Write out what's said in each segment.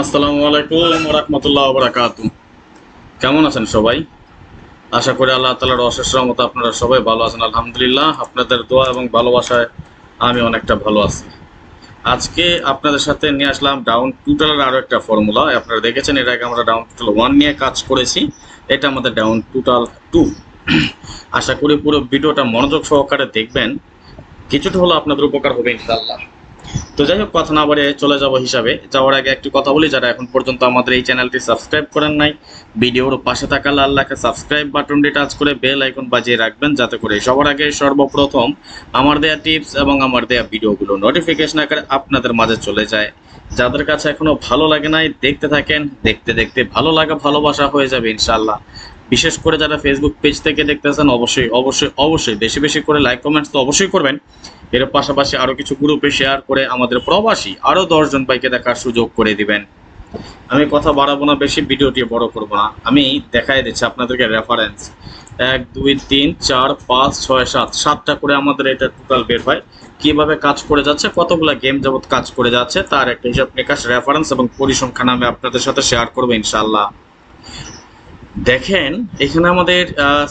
আসসালামু আলাইকুম রাহমাতুল্লাহি ওয়া বারাকাতুহু। কেমন আছেন সবাই? আশা করি আল্লাহ তাআলার অশেষ রহমতে আপনারা সবাই ভালো আছেন। আলহামদুলিল্লাহ, আপনাদের দোয়া এবং ভালোবাসায় আমি অনেকটা ভালো আছি। আজকে আপনাদের সাথে নিয়ে আসলাম ডাউন টোটালের আরো একটা ফর্মুলা। আপনারা দেখেছেন এর আগে আমরা ডাউন টোটাল 1 নিয়ে কাজ করেছি। এটা আমাদের ডাউন টোটাল 2। আশা করি পুরো ভিডিওটা মনোযোগ সহকারে দেখবেন, কিছুটা হলেও আপনাদের উপকার হবে ইনশাআল্লাহ। তো যাই হোক, কথা না বাড়িয়ে চলে যাব হিসাবে যাওয়ার আগে একটি কথা বলি, যারা এখন পর্যন্ত আমাদের এই চ্যানেলটি সাবস্ক্রাইব করেন নাই, ভিডিওর পাশে থাকা লাল লেখা সাবস্ক্রাইব বাটনটি টাচ করে বেল আইকন বাজিয়ে রাখবেন, যাতে করে সবার আগে সর্বপ্রথম আমার দেয়া টিপস এবং আমার দেয়া ভিডিওগুলো নোটিফিকেশন আকারে আপনাদের মাঝে চলে যায়। যাদের কাছে এখনো ভালো লাগে নাই, দেখতে থাকেন, দেখতে দেখতে ভালো লাগা ভালোবাসা হয়ে যাবে ইনশাআল্লাহ। বিশেষ করে যারা ফেসবুক পেজ থেকে দেখতেছেন, অবশ্যই অবশ্যই অবশ্যই বেশি বেশি করে লাইক কমেন্টস তো অবশ্যই করবেন। এর পাশাপাশি আরো কিছু গ্রুপে শেয়ার করে আমাদের প্রবাসী আরো 10 জন ভাইকে দেখার সুযোগ করে দিবেন। আমি কথা বাড়াবো না, বেশি ভিডিওটি বড় করব না, আমি দেখাই দিচ্ছি আপনাদেরকে রেফারেন্স। 1 2 3 4 5 6 7 7টা করে আমাদের এটা টোটাল বের হয়। কিভাবে কাজ করে যাচ্ছে, কতগুলা গেম যাবত কাজ করে যাচ্ছে, তার একটা হিসাব নিকাশ, রেফারেন্স এবং পরিসংখ্যান আমি আপনাদের সাথে শেয়ার করবো ইনশাআল্লাহ। দেখেন এখানে আমাদের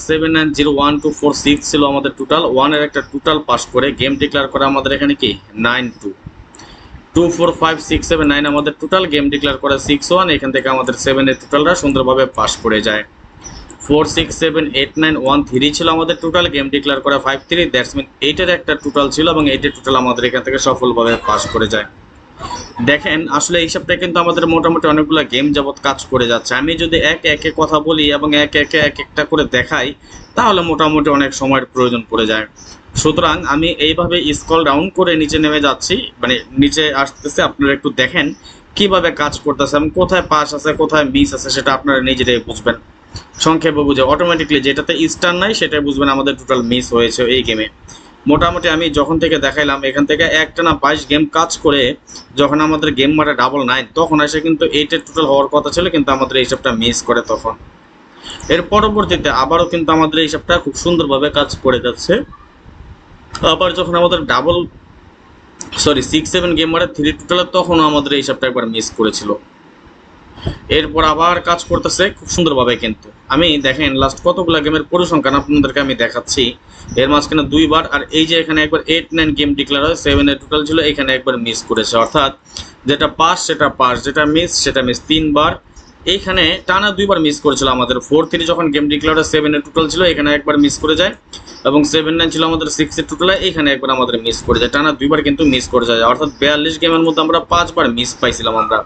7901246 ছিল আমাদের টোটাল। 1 এর একটা টোটাল পাস করে গেম ডিক্লেয়ার করা আমাদের এখানে কি 92245679 আমাদের টোটাল গেম ডিক্লেয়ার করা 61। এখান থেকে আমাদের 7 এর টোটালটা সুন্দরভাবে পাস করে যায়। 467891 ছিল আমাদের টোটাল গেম ডিক্লেয়ার করা 53, দ্যাটস মিন 8 এর একটা টোটাল ছিল এবং 8 এর টোটাল আমাদের এখান থেকে সফলভাবে পাস করে যায়। দেখেন আসলে এই হিসাবটা কিন্তু আমাদের মোটামুটি অনেকগুলো গেম যাবত কাজ করে যাচ্ছে। আমি যদি একে একে কথা বলি এবং একে একে এক একটা করে দেখাই, তাহলে মোটামুটি অনেক সময়ের প্রয়োজন পড়ে যায়। সুতরাং আমি এইভাবে স্ক্রল ডাউন করে নিচে নেমে যাচ্ছি, মানে নিচে আসতেছে, আপনারা একটু দেখেন কিভাবে কাজ করতেছে এবং কোথায় পাস আছে কোথায় মিস আছে, সেটা আপনারা নিজেরাই বুঝবেন। সংক্ষেপে বুঝে অটোমেটিকলি যেটাতে স্টার নাই সেটাই বুঝবেন আমাদের টোটাল মিস হয়েছে এই গেমে। মোটামুটি আমি যখন থেকে দেখাইলাম, এখান থেকে একটানা 22 গেম কাজ করে যখন আমাদের গেম মারে 999, তখন এসে কিন্তু 8 এর টোটাল হওয়ার কথা ছিল, কিন্তু আমাদের এই হিসাবটা মিস করে তখন। এর পরবর্তীতে আবারও কিন্তু আমাদের এই হিসাবটা খুব সুন্দরভাবে কাজ করে যাচ্ছে। আবার যখন আমাদের 6-7 গেম মারে 3 টোটালে, তখনও আমাদের এই হিসাবটা একবার মিস করেছিল। এরপর আবার কাজ করতেছে খুব সুন্দরভাবে। কিন্তু আমি দেখেন লাস্ট কতগুলো গেমের পরিসংখ্যান আপনাদেরকে আমি দেখাচ্ছি। এর মাঝখানে 2বার, আর এই যে এখানে একবার 8-9 গেম ডিক্লেয়ার হয়, 7 এর টোটাল ছিল, এখানে একবার মিস করেছে। অর্থাৎ যেটা পাস সেটা পাস, যেটা মিস সেটা মিস, 3বার। এইখানে টানা 2বার মিস করেছিল আমাদের। 4-3 যখন গেম ডিক্লেয়ার হয়, 7 এর টোটাল ছিল, এখানে একবার মিস করে যায়, এবং 7-9 ছিল আমাদের 6 এর টোটালে, এখানে একবার আমাদের মিস করে যায়। টানা 2বার কিন্তু মিস করে যায়, অর্থাৎ 42 গেমের মধ্যে আমরা 5বার মিস পাইছিলাম আমরা।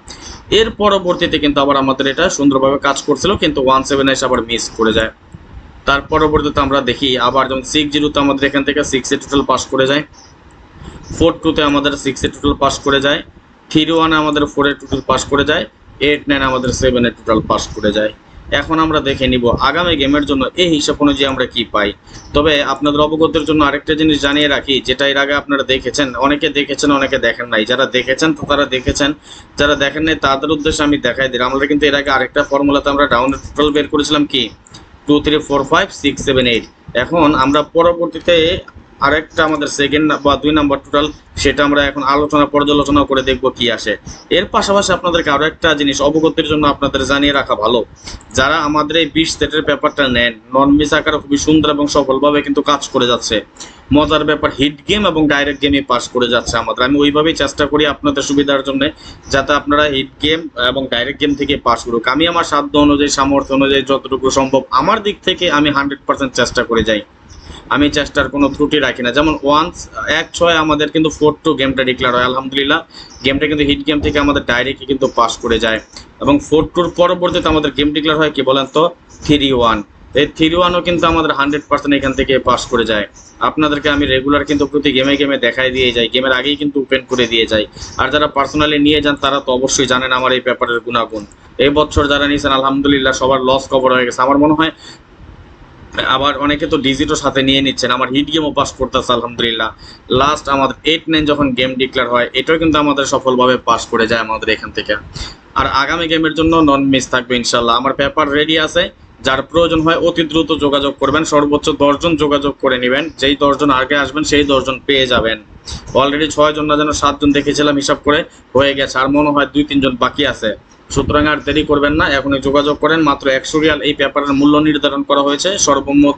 এর পরবর্তীতে কিন্তু আবার আমাদের এটা সুন্দরভাবে কাজ করছিল, কিন্তু 17 এসে আবার মিস করে যায়। তার পরবর্তীতে আমরা দেখি আবার যেমন 60 আমাদের এখান থেকে 6 এর টোটাল পাস করে যায়, 42 আমাদের 6 এর টোটাল পাস করে যায়, 31 আমাদের 4 এর টোটাল পাস করে যায়, 89 আমাদের 7 এর টোটাল পাস করে যায়। এখন আমরা দেখে নিব আগামী গেমের জন্য এই হিসাব অনুযায়ী আমরা কি পাই। তবে আপনাদের অবগতির জন্য আরেকটা জিনিস জানিয়ে রাখি, যেটা এর আগে আপনারা দেখেছেন, অনেকে দেখেছেন অনেকে দেখেন নাই। যারা দেখেছেন তো তারা দেখেছেন, যারা দেখেন নাই তাদের উদ্দেশ্যে আমি দেখাই দিই। আমরা কিন্তু এর আগে আরেকটা ফর্মুলাতে আমরা ডাউনের টোটাল বের করেছিলাম কি 2 3 4 5 6 7 8। এখন আমরা পরবর্তীতে আরেকটা আমাদের সেকেন্ড বা 2 নাম্বার টোটাল, সেটা আমরা এখন পর্যালোচনা করে দেখব কি আসে। এর পাশাপাশি আপনাদেরকে আরো একটা জিনিস অবগতির জন্য আপনাদের জানিয়ে রাখা ভালো, যারা আমাদের এই 20 সেটের পেপারটা নেন, নন মিস আকারে খুবই সুন্দর এবং সফলভাবে কিন্তু কাজ করে যাচ্ছে। মজার ব্যাপার, হিট গেম এবং ডাইরেক্ট গেমে পাস করে যাচ্ছে আমাদের। আমি ওইভাবেই চেষ্টা করি আপনাদের সুবিধার জন্য, যাতে আপনারা হিট গেম এবং ডাইরেক্ট গেম থেকে পাস করুক। আমি আমার সাধ্য অনুযায়ী, সামর্থ্য অনুযায়ী যতটুকু সম্ভব আমার দিক থেকে আমি 100% চেষ্টা করে যাই। আমি চেষ্টার কোনো ত্রুটি রাখি না। যেমন 1-6 আমাদের কিন্তু 4-2 গেমটা ডিক্লেয়ার হয়, আলহামদুলিল্লাহ গেমটা কিন্তু হিট গেম থেকে আমাদের ডাইরেক্টলি কিন্তু পাস করে যায়। এবং 4-2 পরবর্তীতে আমাদের গেম ডিক্লেয়ার হয় কি বলেন তো 3-1। এই 3-1ও কিন্তু আমাদের 100% এখান থেকে পাস করে যায়। আপনাদেরকে আমি রেগুলার কিন্তু প্রতি গেমে গেমে দেখাই দিয়ে যাই, গেমের আগেই কিন্তু ওপেন করে দিয়ে যাই। আর যারা পার্সোনালি নিয়ে যান তারা তো অবশ্যই জানেন আমার এই ব্যাপারের গুণাগুণ। এই বছর যারা নিয়েছেন আলহামদুলিল্লাহ সবার লস কভার হয়ে গেছে আমার মনে হয়। আবার অনেকে তো ডিজিটও সাথে নিয়ে নিচ্ছেন, আমার হিট গেমও পাস করতেছে আলহামদুলিল্লাহ। লাস্ট আমাদের 8-9 যখন গেম ডিক্লেয়ার হয়, এটাও কিন্তু আমাদের সফলভাবে পাস করে যায় আমাদের এখান থেকে। আর আগামী গেমের জন্য নন মিস থাকবে ইনশাল্লাহ। আমার পেপার রেডি আছে, যার প্রয়োজন হয় অতি দ্রুত যোগাযোগ করবেন, সর্বোচ্চ 10 জন যোগাযোগ করে নেবেন, যেই 10 জন আগে আসবেন সেই 10 জন পেয়ে যাবেন। অলরেডি 6 জন না যেন 7 জন দেখেছিলাম, হিসাব করে হয়ে গেছে, আর মনে হয় 2-3 জন বাকি আছে। সুতরাং আর দেরি করবেন না, এখনই যোগাযোগ করেন। মাত্র 100 রিয়াল এই পেপারের মূল্য নির্ধারণ করা হয়েছে, সর্বমোট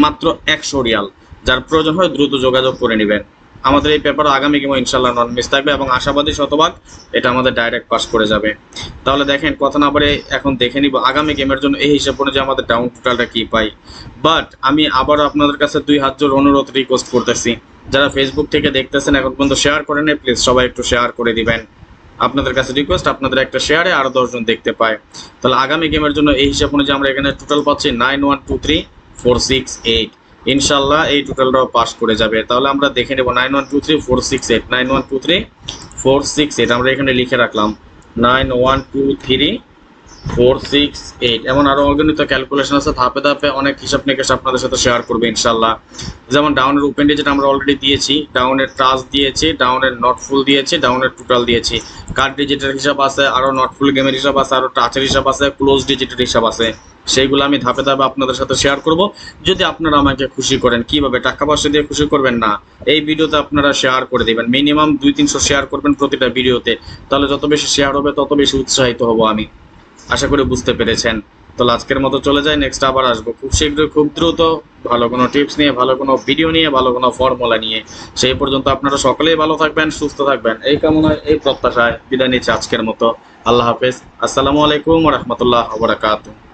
মাত্র 100 রিয়াল। যার প্রয়োজন হয় দ্রুত যোগাযোগ করে নেবেন। আমাদের এই পেপার আগামী গেমও ইনশাল্লাহ নন মিস থাকবে এবং আশাবাদী শতভাগ এটা আমাদের ডাইরেক্ট পাস করে যাবে। তাহলে দেখেন, কথা না বলে এখন দেখে নিব আগামী গেমের জন্য এই হিসাব অনুযায়ী আমাদের ডাউন টোটালটা কি পাই। বাট আমি আবারও আপনাদের কাছে 2 হাত জোর অনুরোধ রিকোয়েস্ট করতেছি, যারা ফেসবুক থেকে দেখতেছেন এখন পর্যন্ত শেয়ার করেন, প্লিজ সবাই একটু শেয়ার করে দিবেন। আপনাদের কাছে রিকোয়েস্ট, আপনাদের একটা শেয়ারে আরও 10 জন দেখতে পায়। তাহলে আগামী গেমের জন্য এই হিসাব অনুযায়ী আমরা এখানে টোটাল পাচ্ছি 9123-468। ইনশাল্লাহ এই টোটালটাও পাস করে যাবে। তাহলে আমরা দেখে নেব 9123-468, 9123-468 আমরা এখানে লিখে রাখলাম 9123-468। এমন আরও অগণিত ক্যালকুলেশন আছে, ধাপে ধাপে অনেক হিসাব নিকাশ আপনাদের সাথে শেয়ার করবে ইনশাল্লাহ। যেমন ডাউনের ওপেন ডিজিট আমরা অলরেডি দিয়েছি, ডাউনের ট্রাস্ট দিয়েছি, ডাউনের নট ফুল দিয়েছি, ডাউনের টোটাল দিয়েছি, কার্ড ডিজিটের হিসাব আছে, আরও নট ফুল গেমের হিসাব আছে, আরও টাচের হিসাব আছে, ক্লোজ ডিজিটের হিসাব আছে। সেইগুলো আমি ধাপে ধাপে আপনাদের সাথে শেয়ার করব, যদি আপনারা আমাকে খুশি করেন। কিভাবে? টাকা পয়সা দিয়ে খুশি করবেন না, এই ভিডিওতে আপনারা শেয়ার করে দেবেন, মিনিমাম 200-300 শেয়ার করবেন প্রতিটা ভিডিওতে। তাহলে যত বেশি শেয়ার হবে তত বেশি উৎসাহিত হব আমি। আশা করি বুঝতে পেরেছেন। তো আজকের মতো চলে যাই, নেক্সট আবার আসবো খুব শীঘ্রই, খুব দ্রুত, ভালো কোনো টিপস নিয়ে, ভালো কোনো ভিডিও নিয়ে, ভালো কোনো ফর্মুলা নিয়ে। সেই পর্যন্ত আপনারা সকলেই ভালো থাকবেন, সুস্থ থাকবেন, এই কামনায়, এই প্রত্যাশায় বিদায় নিচ্ছি আজকের মতো। আল্লাহ হাফেজ। আসসালামু আলাইকুম ওয়া রাহমাতুল্লাহি ওয়া বারাকাতুহু।